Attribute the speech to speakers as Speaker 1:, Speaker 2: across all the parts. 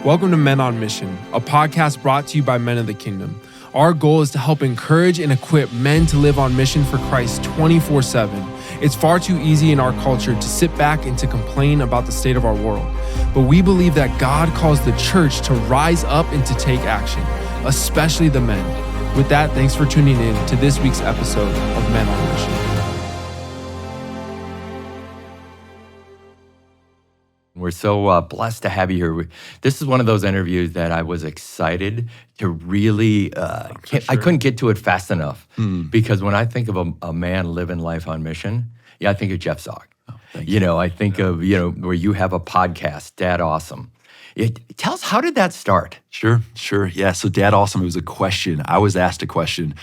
Speaker 1: Welcome to Men on Mission, a podcast brought to you by Men of the Kingdom. Our goal is to help encourage and equip men to live on mission for Christ 24/7. It's far too easy in our culture to sit back and to complain about the state of our world. But we believe that God calls the church to rise up and to take action, especially the men. With that, thanks for tuning in to this week's episode of Men on Mission.
Speaker 2: We're so blessed to have you here. This is one of those interviews that I was excited to really, I couldn't get to it fast enough because when I think of a man living life on mission, I think of Jeff Zog.
Speaker 3: Oh, thank you.
Speaker 2: I think of, where you have a podcast, Dad Awesome. Tell us, how did that start?
Speaker 3: Sure. Yeah, so Dad Awesome, it was a question. I was asked a question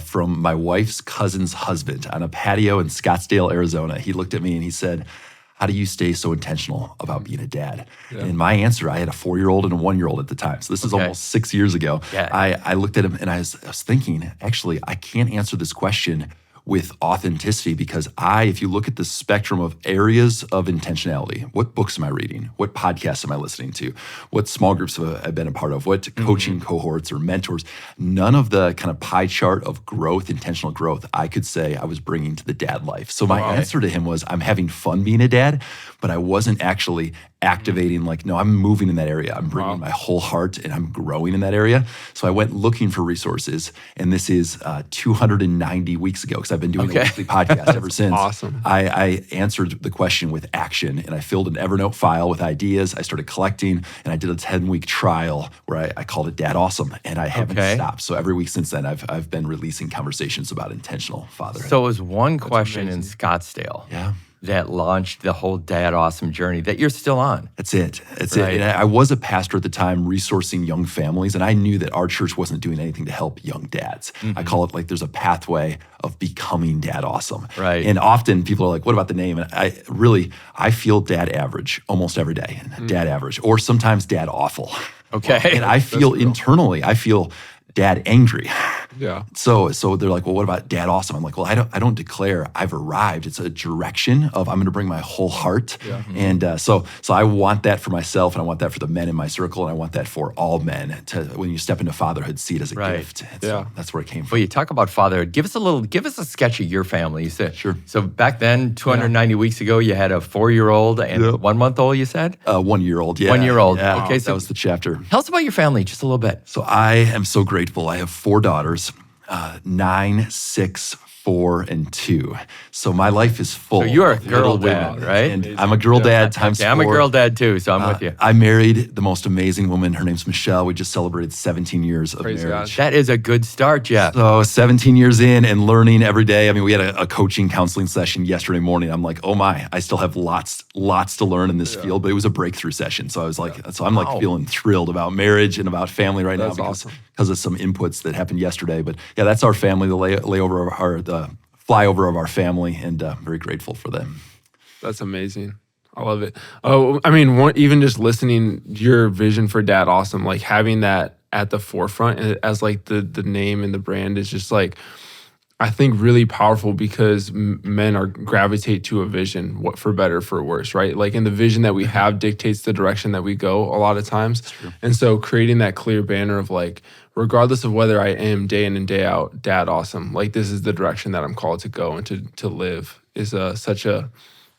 Speaker 3: from my wife's cousin's husband on a patio in Scottsdale, Arizona. He looked at me and he said, "How do you stay so intentional about being a dad?" Yeah. And my answer, I had a 4-year-old and a 1-year-old at the time. So this is almost 6 years ago.
Speaker 2: Yeah.
Speaker 3: I looked at him and I was thinking, actually, I can't answer this question with authenticity because if you look at the spectrum of areas of intentionality, what books am I reading? What podcasts am I listening to? What small groups have I been a part of? What coaching cohorts or mentors? None of the kind of pie chart of growth, intentional growth, I could say I was bringing to the dad life. So my answer to him was, I'm having fun being a dad, but I wasn't actually activating no, I'm moving in that area. I'm bringing my whole heart and I'm growing in that area. So I went looking for resources, and this is 290 weeks ago because I've been doing a weekly podcast ever since.
Speaker 1: Awesome.
Speaker 3: I answered the question with action, and I filled an Evernote file with ideas. I started collecting, and I did a 10-week trial where I called it Dad Awesome, and I haven't stopped. So every week since then, I've been releasing conversations about intentional fatherhood.
Speaker 2: So it was one question in Scottsdale.
Speaker 3: Yeah.
Speaker 2: That launched the whole Dad Awesome journey that you're still on.
Speaker 3: That's it. And I was a pastor at the time resourcing young families, and I knew that our church wasn't doing anything to help young dads. I call it there's a pathway of becoming Dad Awesome.
Speaker 2: Right.
Speaker 3: And often people are like, what about the name? And I feel dad average almost every day. Dad average, or sometimes dad awful.
Speaker 2: Okay.
Speaker 3: And I feel internally, dad angry.
Speaker 1: Yeah.
Speaker 3: So they're like, well, what about Dad Awesome? I'm like, well, I don't declare I've arrived. It's a direction of I'm going to bring my whole heart. Yeah. And so I want that for myself, and I want that for the men in my circle, and I want that for all men to, when you step into fatherhood, see it as a gift. That's where it came from.
Speaker 2: Well, you talk about fatherhood. Give us a sketch of your family. You said,
Speaker 3: sure.
Speaker 2: So back then, 290 weeks ago, you had a 4-year-old and a 1-month-old, you said?
Speaker 3: 1-year-old, yeah.
Speaker 2: 1-year-old.
Speaker 3: Yeah,
Speaker 2: okay, so
Speaker 3: that was the chapter.
Speaker 2: Tell us about your family just a little bit.
Speaker 3: So I am so grateful. I have 4 daughters, 9, 6, 4, and 2. So my life is full.
Speaker 2: So you're a
Speaker 3: of
Speaker 2: girl
Speaker 3: little
Speaker 2: dad,
Speaker 3: women.
Speaker 2: right?
Speaker 3: And I'm a girl dad times 4.
Speaker 2: I'm a girl dad too, so I'm with you.
Speaker 3: I married the most amazing woman. Her name's Michelle. We just celebrated 17 years of
Speaker 1: Praise
Speaker 3: marriage.
Speaker 1: God.
Speaker 2: That is a good start, Jeff.
Speaker 3: So 17 years in and learning every day. I mean, we had a coaching counseling session yesterday morning. I'm like, oh my, I still have lots to learn in this field, but it was a breakthrough session. So I was like, feeling thrilled about marriage and about family right now because of some inputs that happened yesterday. But yeah, that's our family, the flyover of our family, and very grateful for them.
Speaker 1: That's amazing. I love it. Oh, I mean, even just listening your vision for Dad Awesome, having that at the forefront as the name and the brand is just I think really powerful because men gravitate to a vision, what for better, for worse, right? And the vision that we have dictates the direction that we go a lot of times. And so creating that clear banner of regardless of whether I am day in and day out, Dad Awesome, this is the direction that I'm called to go and to live is such a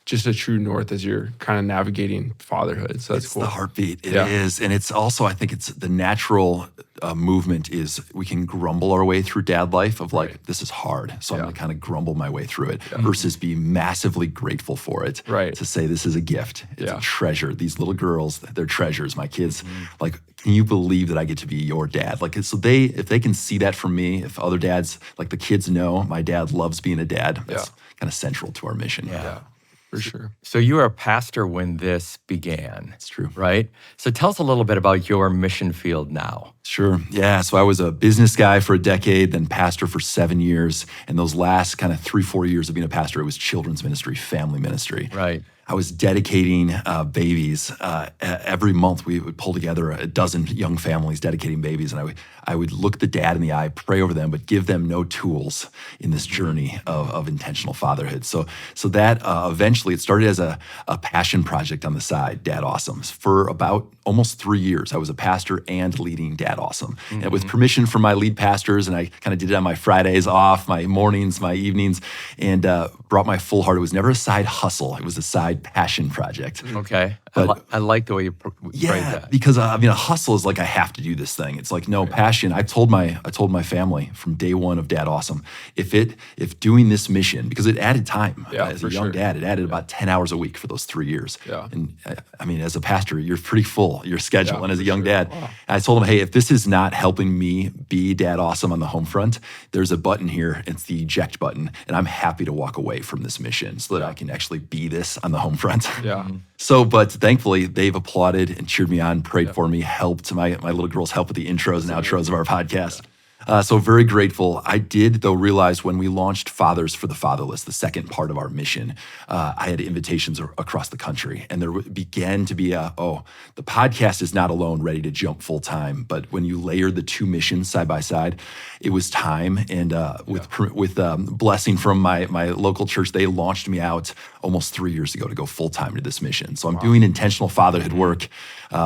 Speaker 1: true north as you're kind of navigating fatherhood. So that's cool.
Speaker 3: It's the heartbeat. It is. And it's also, I think it's the natural movement is we can grumble our way through dad life of this is hard. So I'm going to kind of grumble my way through it versus be massively grateful for it.
Speaker 1: Right.
Speaker 3: To say this is a gift. It's a treasure. These little girls, they're treasures. My kids, can you believe that I get to be your dad? So if they can see that from me, if other dads, the kids know my dad loves being a dad, that's kind of central to our mission.
Speaker 1: Yeah. For sure.
Speaker 2: So you were a pastor when this began.
Speaker 3: That's true.
Speaker 2: Right? So tell us a little bit about your mission field now.
Speaker 3: Sure. Yeah. So I was a business guy for a decade, then pastor for 7 years. And those last kind of 3-4 years of being a pastor, it was children's ministry, family ministry.
Speaker 2: Right.
Speaker 3: I was dedicating babies. Every month we would pull together a dozen young families dedicating babies, and I would look the dad in the eye, pray over them, but give them no tools in this journey of intentional fatherhood. So that eventually it started as a passion project on the side, Dad Awesome. For about almost 3 years, I was a pastor and leading Dad Awesome. And with permission from my lead pastors, and I kind of did it on my Fridays off, my mornings, my evenings, and brought my full heart. It was never a side hustle. It was a side passion project.
Speaker 2: Okay.
Speaker 3: But-
Speaker 2: I like the way you phrase
Speaker 3: Yeah,
Speaker 2: that.
Speaker 3: because I mean, a hustle is like I have to do this thing. It's like no passion. I told my family from day one of Dad Awesome, if doing this mission, because it added time as a
Speaker 1: for
Speaker 3: young
Speaker 1: sure.
Speaker 3: dad, it added about 10 hours a week for those 3 years.
Speaker 1: Yeah.
Speaker 3: And I mean, as a pastor, you're pretty full your schedule, and as a young dad, I told him, hey, if this is not helping me be Dad Awesome on the home front, there's a button here. It's the eject button, and I'm happy to walk away from this mission so that I can actually be this on the home front.
Speaker 1: Yeah.
Speaker 3: So, but thankfully, they've applauded and cheered me on, prayed for me, helped my little girls help with the intros and outros of our podcast. So very grateful. I did, though, realize when we launched Fathers for the Fatherless, the second part of our mission, I had invitations across the country. And there began to be the podcast is not alone ready to jump full time. But when you layered the two missions side by side, it was time. And with blessing from my local church, they launched me out almost 3 years ago to go full time to this mission. So I'm doing intentional fatherhood work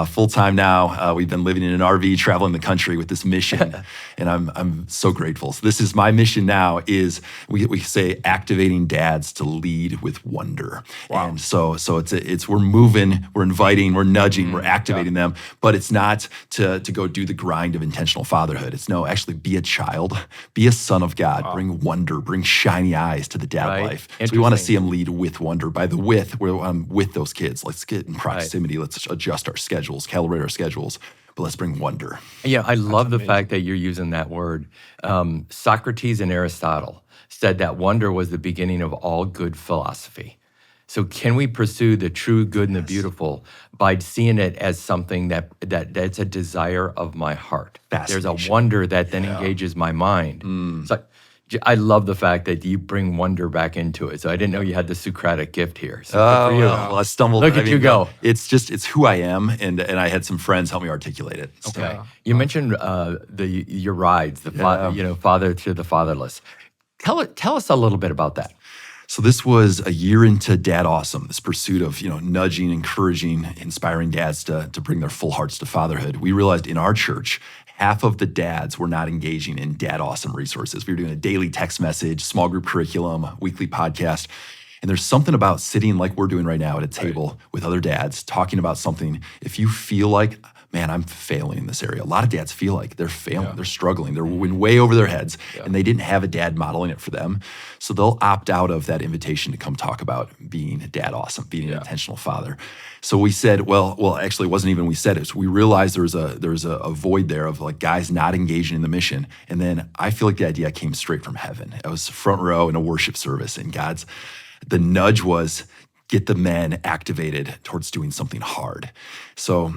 Speaker 3: full time now. We've been living in an RV, traveling the country with this mission, and I'm so grateful. So this is my mission now. Is we say activating dads to lead with wonder.
Speaker 1: Wow.
Speaker 3: And so it's we're moving, we're inviting, we're nudging, we're activating them, but it's not to go do the grind of intentional fatherhood. It's no, actually be a child, be a son of God, bring wonder, bring shiny eyes to the dad
Speaker 2: Right.
Speaker 3: life. So we want to
Speaker 2: Interesting.
Speaker 3: see them lead with wonder. By the I'm with those kids. Let's get in proximity. Let's adjust our schedules, calibrate our schedules, but let's bring wonder.
Speaker 2: Yeah, I love the fact that you're using that word. Socrates and Aristotle said that wonder was the beginning of all good philosophy. So can we pursue the true, good, and the beautiful by seeing it as something that's a desire of my heart? There's a
Speaker 3: Fascination.
Speaker 2: wonder that then engages my mind. So I love the fact that you bring wonder back into it. So I didn't know you had the Socratic gift here. So good for you.
Speaker 3: Well, I stumbled.
Speaker 2: Look at you go.
Speaker 3: It's who I am, and I had some friends help me articulate it. So,
Speaker 2: Okay. You mentioned your rides, father to the fatherless. Tell us a little bit about that.
Speaker 3: So this was a year into Dad Awesome, this pursuit of nudging, encouraging, inspiring dads to bring their full hearts to fatherhood. We realized in our church, half of the dads were not engaging in Dad Awesome resources. We were doing a daily text message, small group curriculum, weekly podcast. And there's something about sitting like we're doing right now at a table with other dads, talking about something. If you feel like, man, I'm failing in this area. A lot of dads feel like they're failing, they're struggling, they're way over their heads, and they didn't have a dad modeling it for them. So they'll opt out of that invitation to come talk about being Dad Awesome, being an intentional father. So we said, well, actually, it wasn't even we said it. So we realized there was a void there of like guys not engaging in the mission. And then I feel like the idea came straight from heaven. I was front row in a worship service, and the nudge was get the men activated towards doing something hard. So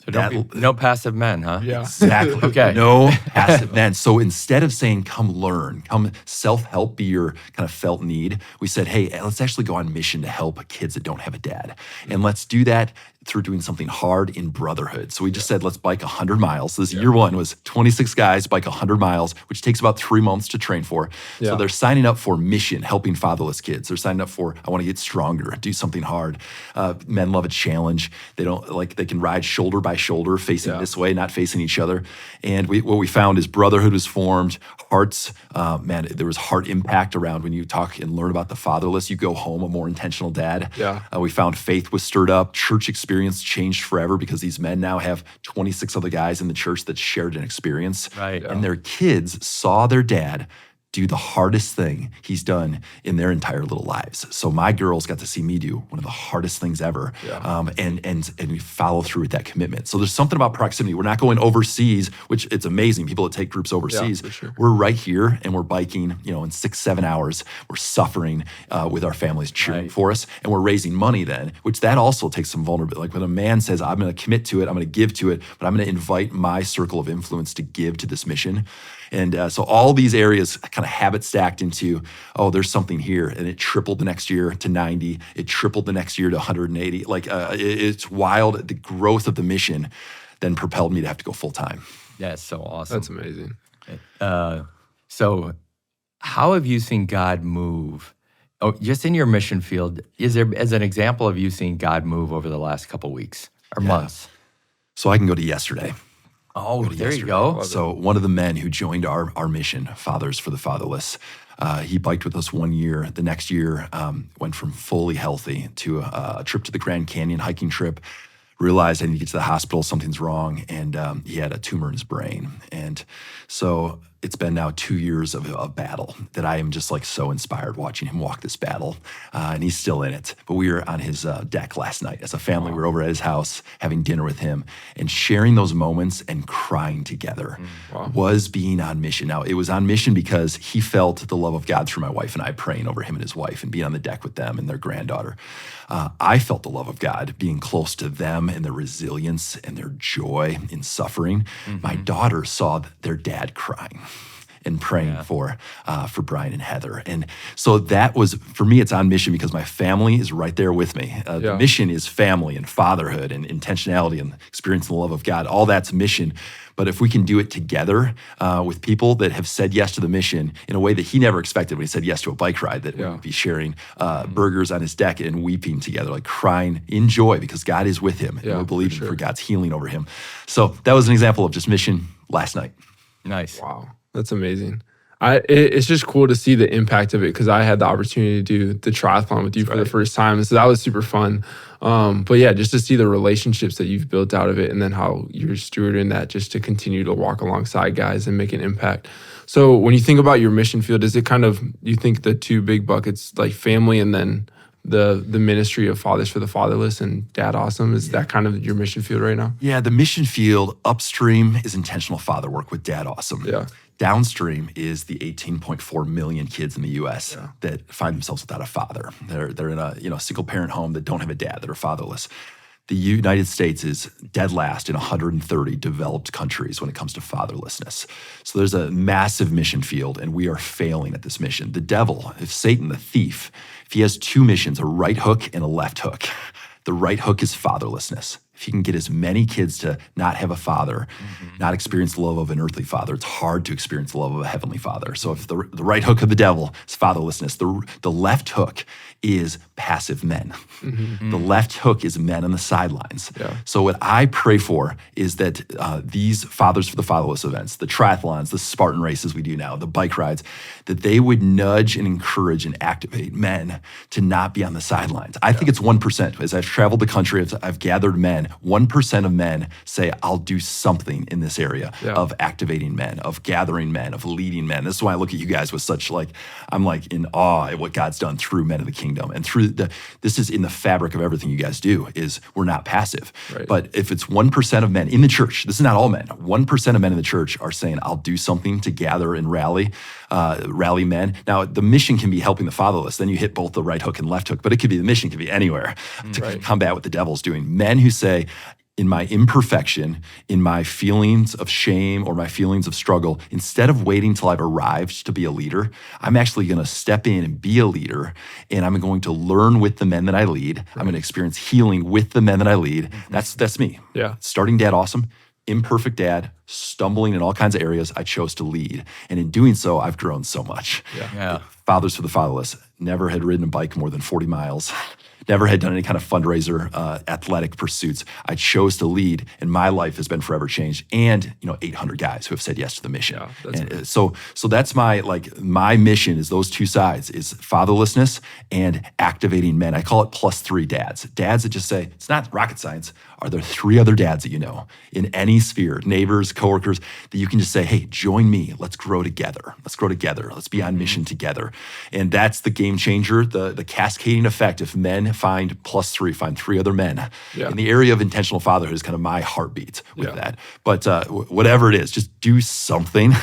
Speaker 2: No passive men, huh?
Speaker 1: Yeah.
Speaker 3: exactly.
Speaker 2: Okay.
Speaker 3: No passive men. So instead of saying, come learn, come self-help be your kind of felt need, we said, hey, let's actually go on mission to help kids that don't have a dad. And let's do that through doing something hard in brotherhood. So we just said, let's bike 100 miles. So this year one was 26 guys bike 100 miles, which takes about 3 months to train for. So
Speaker 1: Yeah.
Speaker 3: they're signing up for mission, helping fatherless kids. They're signing up for, I want to get stronger, do something hard. Men love a challenge. They can ride shoulder by shoulder, facing this way, not facing each other. And what we found is brotherhood was formed. Hearts, there was heart impact around when you talk and learn about the fatherless. You go home a more intentional dad.
Speaker 1: Yeah.
Speaker 3: We found faith was stirred up. Church experience changed forever because these men now have 26 other guys in the church that shared an experience.
Speaker 2: Right.
Speaker 3: And their kids saw their dad do the hardest thing he's done in their entire little lives. So my girls got to see me do one of the hardest things ever, and we follow through with that commitment. So there's something about proximity. We're not going overseas, which it's amazing. People that take groups overseas,
Speaker 1: for sure.
Speaker 3: we're right here and we're biking, in 6-7 hours. We're suffering with our families cheering for us, and we're raising money then, which that also takes some vulnerability. Like when a man says, I'm going to commit to it, I'm going to give to it, but I'm going to invite my circle of influence to give to this mission. And so all these areas kind of kind of habit stacked into, oh, there's something here. And it tripled the next year to 90. It tripled the next year to 180. Like it's wild. The growth of the mission then propelled me to have to go full time.
Speaker 2: That's so awesome.
Speaker 1: That's amazing.
Speaker 2: So how have you seen God move? Oh, just in your mission field, is there, as an example of you seeing God move over the last couple weeks or months?
Speaker 3: So I can go to yesterday.
Speaker 2: Oh, there you go.
Speaker 3: So one of the men who joined our mission, Fathers for the Fatherless, he biked with us 1 year. The next year, went from fully healthy to a trip to the Grand Canyon hiking trip. Realized I need to get to the hospital, something's wrong, and he had a tumor in his brain. And so it's been now 2 years of a battle that I am just like so inspired watching him walk this battle, and he's still in it. But we were on his deck last night as a family. We were over at his house having dinner with him and sharing those moments and crying together. Was being on mission. Now, it was on mission because he felt the love of God through my wife and I praying over him and his wife and being on the deck with them and their granddaughter. I felt the love of God being close to them and their resilience and their joy in suffering. My daughter saw their dad crying and praying for Brian and Heather. And so that was, for me, it's on mission because my family is right there with me. The mission is family and fatherhood and intentionality and experiencing the love of God. All that's mission. But if we can do it together with people that have said yes to the mission in a way that he never expected when he said yes to a bike ride, that we would be sharing burgers on his deck and weeping together, like crying in joy because God is with him and we're believing for God's healing over him. So that was an example of just mission last night.
Speaker 2: Nice.
Speaker 1: Wow. That's amazing. It's just cool to see the impact of it because I had the opportunity to do the triathlon with you for the first time. So that was super fun. But yeah, just to see the relationships that you've built out of it and then how you're stewarding that just to continue to walk alongside guys and make an impact. So when you think about your mission field, is it kind of, you think the two big buckets, like family and then the ministry of Fathers for the Fatherless and Dad Awesome, is that kind of your mission field right now?
Speaker 3: Yeah, the mission field upstream is intentional father work with Dad Awesome.
Speaker 1: Yeah.
Speaker 3: Downstream is the 18.4 million kids in the U.S. that find themselves without a father. They're in a single parent home that don't have a dad, that are fatherless. The United States is dead last in 130 developed countries when it comes to fatherlessness. So there's a massive mission field, and we are failing at this mission. The devil, if Satan, the thief, if he has two missions, a right hook and a left hook, the right hook is fatherlessness. If he can get as many kids to not have a father, not experience the love of an earthly father, it's hard to experience the love of a heavenly father. So if the right hook of the devil is fatherlessness, the left hook is passive men. The left hook is men on the sidelines. So what I pray for is that these Fathers for the Fatherless events, the triathlons, the Spartan races we do now, the bike rides, that they would nudge and encourage and activate men to not be on the sidelines. I think it's 1%. As I've traveled the country, I've gathered men, 1% of men say, I'll do something in this area of activating men, of gathering men, of leading men. This is why I look at you guys with such I'm like in awe at what God's done through men of the kingdom. And through this is in the fabric of everything you guys do, is we're not passive. But if it's 1% of men in the church, this is not all men, 1% of men in the church are saying, I'll do something to gather and rally men. Now, the mission can be helping the fatherless. Then you hit both the right hook and left hook, but the mission can be anywhere to combat what the devil's doing. Men who say, in my imperfection, in my feelings of shame or my feelings of struggle, instead of waiting till I've arrived to be a leader, I'm actually going to step in and be a leader, and I'm going to learn with the men that I lead. I'm going to experience healing with the men that I lead. That's me. Starting Dad Awesome, imperfect dad, stumbling in all kinds of areas. I chose to lead. And in doing so, I've grown so much. Fathers for the Fatherless, never had ridden a bike more than 40 miles. Never had done any kind of fundraiser, athletic pursuits. I chose to lead, and my life has been forever changed. And 800 guys who have said yes to the mission. And so that's my mission is those two sides: is fatherlessness and activating men. I call it +3 dads. Dads that just say it's not rocket science. Are there 3 other dads that you know in any sphere, neighbors, coworkers, that you can just say, hey, join me. Let's grow together. Let's grow together. Let's be on mission together. And that's the game changer, the cascading effect. If men find +3, find 3 other men. In the area of intentional fatherhood is kind of my heartbeat with that. But whatever it is, just do something.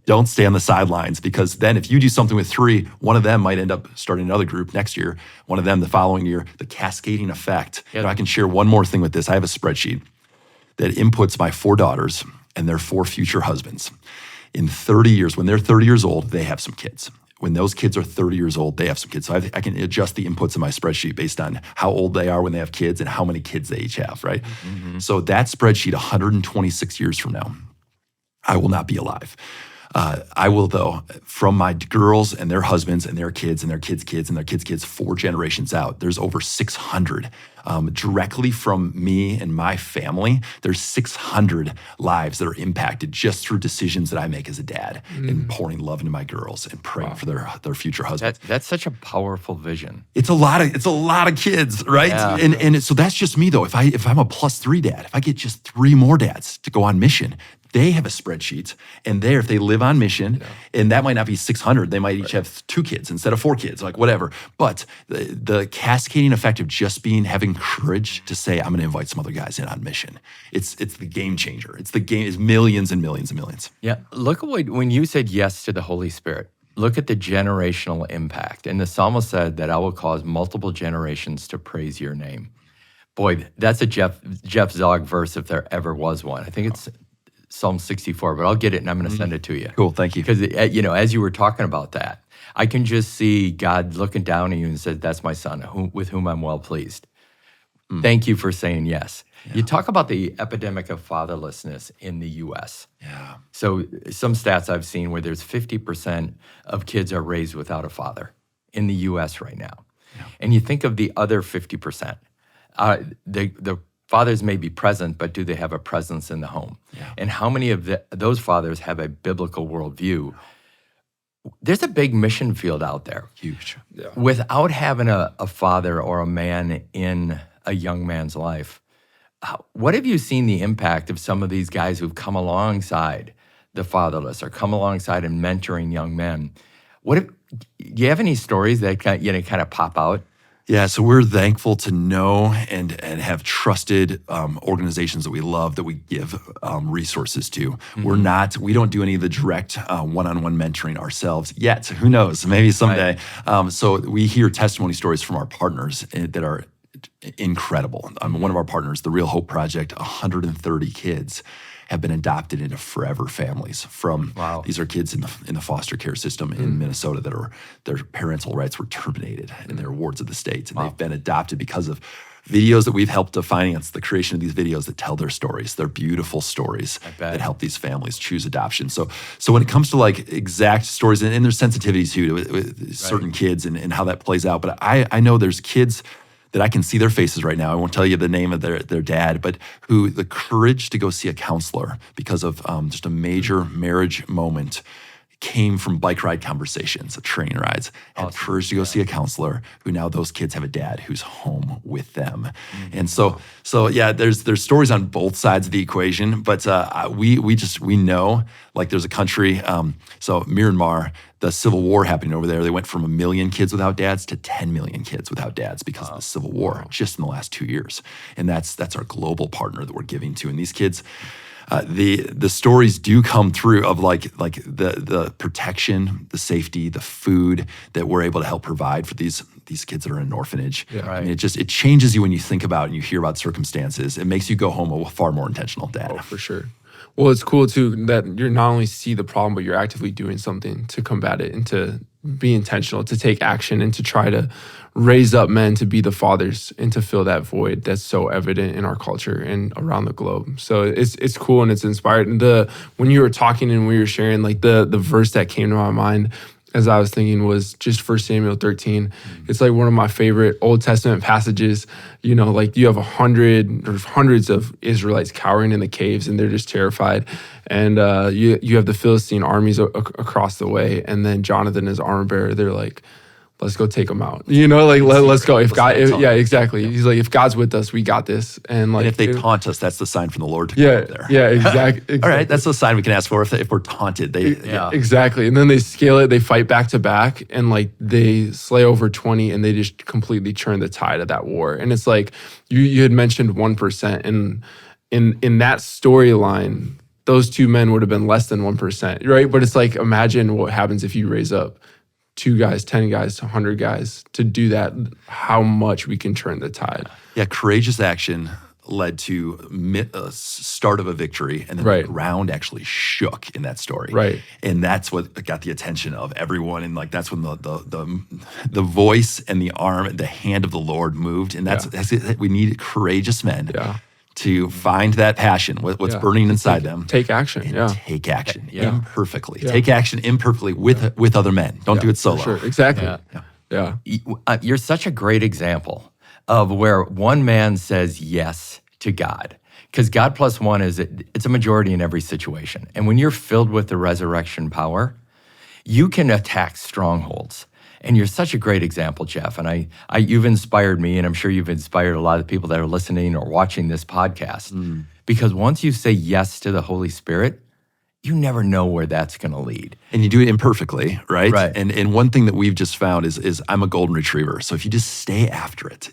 Speaker 3: Don't stay on the sidelines, because then if you do something with 3, one of them might end up starting another group next year, one of them the following year, the cascading effect. I can share one more thing with this. I have a spreadsheet that inputs my 4 daughters and their 4 future husbands. In 30 years, when they're 30 years old, they have some kids. When those kids are 30 years old, they have some kids. So I can adjust the inputs in my spreadsheet based on how old they are when they have kids and how many kids they each have, right? So that spreadsheet, 126 years from now, I will not be alive. I will, though, from my girls and their husbands and their kids and their kids' kids and their kids' kids, 4 generations out, there's over 600. Directly from me and my family, there's 600 lives that are impacted just through decisions that I make as a dad and pouring love into my girls and praying for their future husbands.
Speaker 2: That's such a powerful vision.
Speaker 3: It's a lot of kids, right?
Speaker 2: Yeah.
Speaker 3: And so that's just me though. If I'm a +3 dad, if I get just 3 more dads to go on mission, they have a spreadsheet, and if they live on mission, and that might not be 600, they might each have 2 kids instead of 4 kids, like whatever. But the cascading effect of just having courage to say, I'm going to invite some other guys in on mission. It's the game changer. It's millions and millions and millions.
Speaker 2: Yeah, look at when you said yes to the Holy Spirit. Look at the generational impact. And the psalmist said that I will cause multiple generations to praise your name. Boy, that's a Jeff Zog verse if there ever was one. I think it's Psalm 64, but I'll get it and I'm going to send it to you.
Speaker 3: Cool, thank you.
Speaker 2: Because, as you were talking about that, I can just see God looking down at you and says, that's my son with whom I'm well pleased. Thank you for saying yes. Yeah. You talk about the epidemic of fatherlessness in the U.S.
Speaker 3: Yeah.
Speaker 2: So some stats I've seen where there's 50% of kids are raised without a father in the U.S. right now. Yeah. And you think of the other 50%. The fathers may be present, but do they have a presence in the home?
Speaker 3: Yeah.
Speaker 2: And how many of those fathers have a biblical worldview? There's a big mission field out there.
Speaker 3: Huge.
Speaker 1: Yeah.
Speaker 2: Without having a father or a man in a young man's life, what have you seen the impact of some of these guys who've come alongside the fatherless or come alongside and mentoring young men? Do you have any stories that kind of pop out?
Speaker 3: Yeah, so we're thankful to know and have trusted organizations that we love that we give resources to. We don't do any of the direct one-on-one mentoring ourselves yet. Who knows? Maybe someday. Right. So we hear testimony stories from our partners that are incredible. One of our partners, the Real Hope Project, 130 kids have been adopted into forever families from, these are kids in the foster care system in Minnesota that their parental rights were terminated in their wards of the state. And they've been adopted because of videos that we've helped to finance the creation of these videos that tell their stories. They're beautiful stories that help these families choose adoption. So when it comes to like exact stories, and there's sensitivities too with certain kids and how that plays out, but I know there's kids that I can see their faces right now. I won't tell you the name of their dad, but who the courage to go see a counselor because of just a major marriage moment came from bike ride conversations, train rides, had courage to go see a counselor who now those kids have a dad who's home with them. And so yeah, there's stories on both sides of the equation, but we know, like there's a country, so Myanmar, the civil war happening over there, they went from 1 million kids without dads to 10 million kids without dads because of the civil war just in the last 2 years. And that's our global partner that we're giving to. And these kids, the stories do come through of like the protection, the safety, the food that we're able to help provide for these kids that are in an orphanage.
Speaker 1: Yeah, right.
Speaker 3: I mean, it changes you when you think about and you hear about circumstances. It makes you go home a far more intentional dad.
Speaker 1: Oh, for sure. Well, it's cool too that you're not only see the problem, but you're actively doing something to combat it and to be intentional, to take action and to try to raise up men to be the fathers and to fill that void that's so evident in our culture and around the globe. So it's cool and it's inspired. And when you were talking and we were sharing, like the verse that came to my mind as I was thinking was just 1 Samuel 13. It's like one of my favorite Old Testament passages. You know, like you have 100 or hundreds of Israelites cowering in the caves and they're just terrified. And you have the Philistine armies across the way. And then Jonathan, and his armor bearer, they're like, let's go take them out. You know, like let's go. Yeah, exactly. He's like, if God's with us, we got this. And like,
Speaker 3: if they taunt us, that's the sign from the Lord to go up there.
Speaker 1: Yeah, exactly.
Speaker 3: All right, that's the sign we can ask for if we're taunted.
Speaker 1: Exactly. And then they scale it. They fight back to back, and like they slay over 20, and they just completely turn the tide of that war. And it's like you had mentioned 1%, and in that storyline, those 2 men would have been less than 1%, right? But it's like, imagine what happens if you raise up 2 guys, 10 guys, 100 guys to do that, how much we can turn the tide.
Speaker 3: Yeah, courageous action led to a start of a victory, and then
Speaker 1: Right.
Speaker 3: the ground actually shook in that story.
Speaker 1: Right.
Speaker 3: And that's what got the attention of everyone. And like that's when the voice and the arm, and the hand of the Lord moved. And that's it. We need courageous men
Speaker 1: Yeah.
Speaker 3: to find that passion, what's
Speaker 1: Yeah.
Speaker 3: burning inside them.
Speaker 1: Take action.
Speaker 3: And
Speaker 1: Yeah.
Speaker 3: take action
Speaker 2: Yeah.
Speaker 3: imperfectly.
Speaker 1: Yeah.
Speaker 3: Take action imperfectly with other men. Don't do it
Speaker 1: For
Speaker 3: solo.
Speaker 1: sure. Exactly.
Speaker 2: Yeah.
Speaker 1: Yeah.
Speaker 2: You're such a great example of where one man says yes to God. Because God plus one it's a majority in every situation. And when you're filled with the resurrection power, you can attack strongholds. And you're such a great example, Jeff. And you've inspired me, and I'm sure you've inspired a lot of people that are listening or watching this podcast. Because once you say yes to the Holy Spirit, you never know where that's going to lead.
Speaker 3: And you do it imperfectly, right?
Speaker 2: Right.
Speaker 3: And one thing that we've just found is I'm a golden retriever. So if you just stay after it,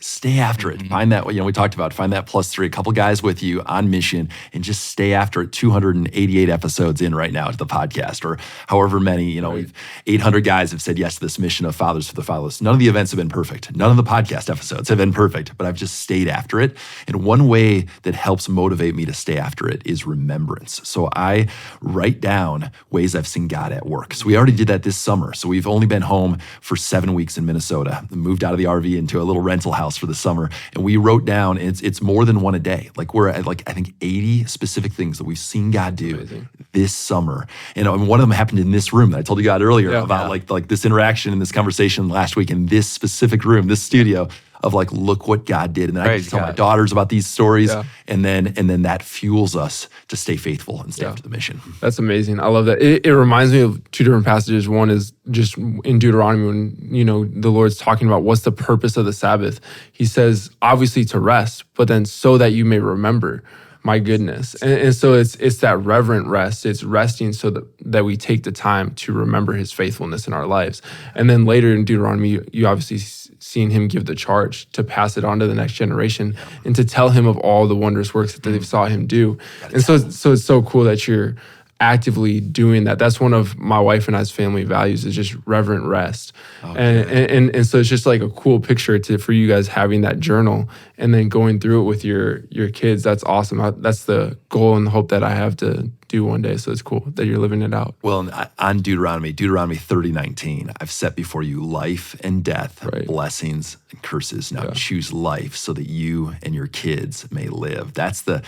Speaker 3: find that, we talked about, find that +3, a couple guys with you on mission, and just stay after it. 288 episodes in right now to the podcast, or however many, we've 800 guys have said yes to this mission of Fathers for the Fatherless. None of the events have been perfect. None of the podcast episodes have been perfect, but I've just stayed after it. And one way that helps motivate me to stay after it is remembrance. So I write down ways I've seen God at work. So we already did that this summer. So we've only been home for 7 weeks in Minnesota, moved out of the RV into a little rental house for the summer. And we wrote down, it's more than one a day. Like we're at I think 80 specific things that we've seen God do this summer. And one of them happened in this room that I told you God earlier about like this interaction and this conversation last week in this specific room, this studio. Of look what God did. And then I get to tell my daughters about these stories.
Speaker 1: Yeah.
Speaker 3: And then that fuels us to stay faithful and stay after the mission.
Speaker 1: That's amazing. I love that. It reminds me of two different passages. One is just in Deuteronomy when, the Lord's talking about what's the purpose of the Sabbath. He says, obviously to rest, but then so that you may remember my goodness. And so it's that reverent rest. It's resting so that we take the time to remember his faithfulness in our lives. And then later in Deuteronomy, you obviously seen him give the charge to pass it on to the next generation and to tell him of all the wondrous works that they've saw him do. And so it's so cool that you're actively doing that. That's one of my wife and I's family values is just reverent rest. And so it's just like a cool picture for you guys having that journal and then going through it with your kids. That's awesome. That's the goal and the hope that I have to do one day. So it's cool that you're living it out.
Speaker 3: Well, on Deuteronomy 30:19, I've set before you life and death, blessings and curses. Now choose life so that you and your kids may live. That's the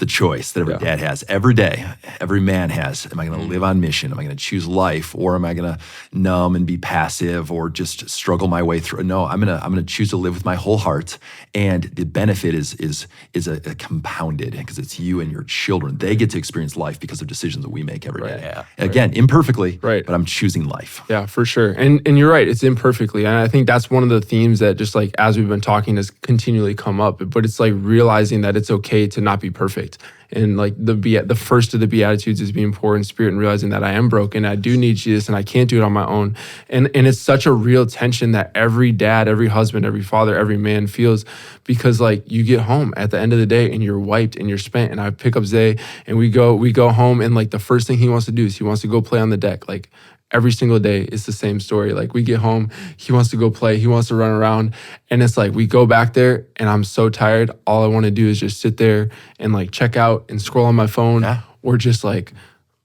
Speaker 3: choice that every dad has every day. Every man has. Am I going to live on mission? Am I going to choose life, or am I going to numb and be passive, or just struggle my way through? No, I'm going to choose to live with my whole heart. And the benefit is a compounded, because it's you and your children. They get to experience life because of decisions that we make every day.
Speaker 2: Yeah.
Speaker 3: Again, imperfectly,
Speaker 1: Right.
Speaker 3: but I'm choosing life.
Speaker 1: Yeah, for sure. And you're right, it's imperfectly. And I think that's one of the themes that just like as we've been talking has continually come up. But it's like realizing that it's okay to not be perfect. And like the first of the Beatitudes is being poor in spirit and realizing that I am broken. I do need Jesus and I can't do it on my own. And it's such a real tension that every dad, every husband, every father, every man feels, because like you get home at the end of the day and you're wiped and you're spent. And I pick up Zay and we go home, and like the first thing he wants to do is he wants to go play on the deck. Like every single day it's the same story. Like we get home, he wants to go play, he wants to run around. And it's like we go back there and I'm so tired. All I want to do is just sit there and like check out and scroll on my phone or just like,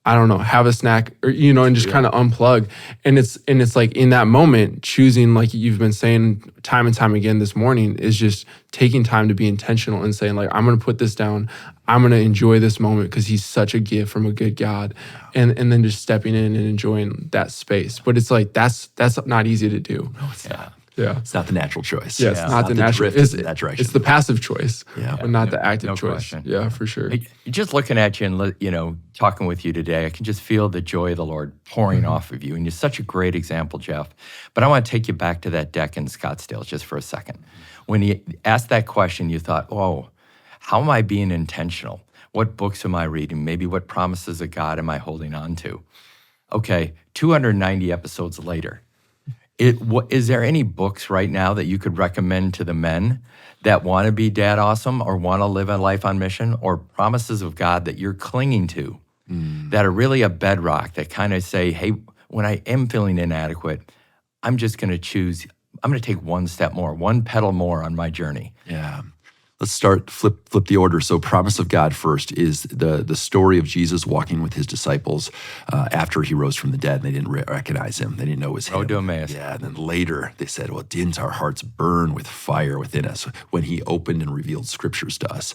Speaker 1: I don't know, have a snack or, and just kind of unplug. And it's like in that moment, choosing, like you've been saying time and time again this morning, is just taking time to be intentional and saying like, I'm going to put this down. I'm going to enjoy this moment because he's such a gift from a good God. And then just stepping in and enjoying that space. But it's like, that's not easy to do.
Speaker 3: No, it's not.
Speaker 1: Yeah.
Speaker 3: It's not the natural choice.
Speaker 1: Yeah, it's not the natural.
Speaker 3: Drift in that direction.
Speaker 1: It's the passive choice, but not the active
Speaker 2: no
Speaker 1: choice.
Speaker 2: question.
Speaker 1: Yeah, for sure.
Speaker 2: Just looking at you and talking with you today, I can just feel the joy of the Lord pouring off of you. And you're such a great example, Jeff. But I want to take you back to that deck in Scottsdale just for a second. When you asked that question, you thought, oh, how am I being intentional? What books am I reading? Maybe what promises of God am I holding on to? Okay, 290 episodes later. Is there any books right now that you could recommend to the men that want to be dad awesome or want to live a life on mission, or promises of God that you're clinging to that are really a bedrock that kind of say, hey, when I am feeling inadequate, I'm just going to take one step more, one pedal more on my journey?
Speaker 3: Yeah. Let's flip the order. So promise of God first is the story of Jesus walking with his disciples after he rose from the dead, and they didn't recognize him. They didn't know it was him.
Speaker 2: Road to Emmaus.
Speaker 3: Yeah, and then later they said, well, didn't our hearts burn with fire within us when he opened and revealed scriptures to us?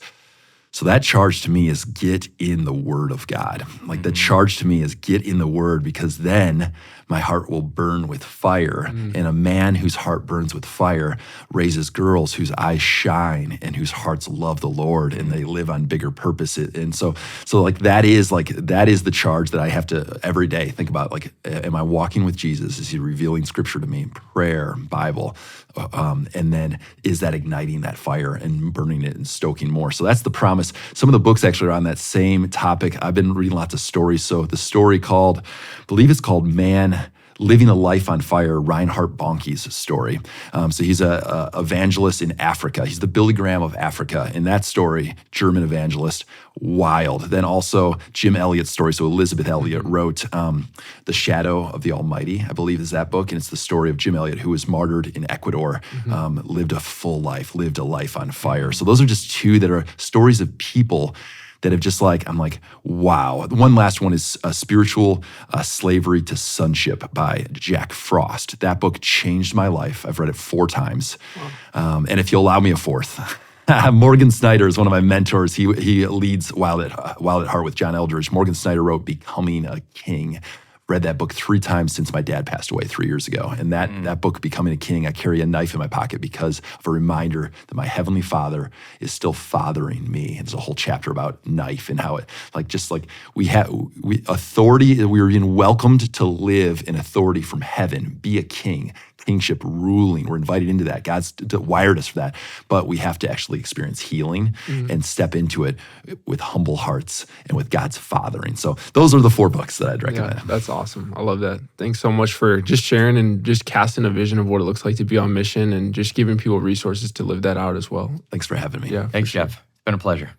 Speaker 3: So that charge to me is get in the word of God. Like the charge to me is get in the word, because then my heart will burn with fire. And a man whose heart burns with fire raises girls whose eyes shine and whose hearts love the Lord, and they live on bigger purpose. And so that is the charge that I have to every day think about. Like, am I walking with Jesus? Is he revealing scripture to me? Prayer, Bible. And then is that igniting that fire and burning it and stoking more? So that's the promise. Some of the books actually are on that same topic. I've been reading lots of stories. So the story I believe it's called Man Living a Life on Fire, Reinhard Bonnke's story. So he's a evangelist in Africa. He's the Billy Graham of Africa. In that story, German evangelist, wild. Then also Jim Elliot's story. So Elizabeth Elliot wrote The Shadow of the Almighty, I believe is that book. And it's the story of Jim Elliot, who was martyred in Ecuador, lived a full life, lived a life on fire. So those are just two that are stories of people that have just I'm like, wow. One last one is Spiritual Slavery to Sonship by Jack Frost. That book changed my life. I've read it 4 times. Wow. And if you'll allow me a fourth, Morgan Snyder is one of my mentors. He leads Wild at Heart with John Eldridge. Morgan Snyder wrote Becoming a King. Read that book 3 times since my dad passed away 3 years ago. And that book, Becoming a King, I carry a knife in my pocket because of a reminder that my Heavenly Father is still fathering me. And there's a whole chapter about knife and how it, we authority, we are being welcomed to live in authority from heaven, be a king. Kingship, ruling. We're invited into that. God's wired us for that. But we have to actually experience healing and step into it with humble hearts and with God's fathering. So those are the 4 books that I'd recommend.
Speaker 1: Yeah, that's awesome. I love that. Thanks so much for just sharing and just casting a vision of what it looks like to be on mission and just giving people resources to live that out as well.
Speaker 3: Thanks for having me.
Speaker 1: Yeah.
Speaker 2: Thanks, Jeff. It's been a pleasure.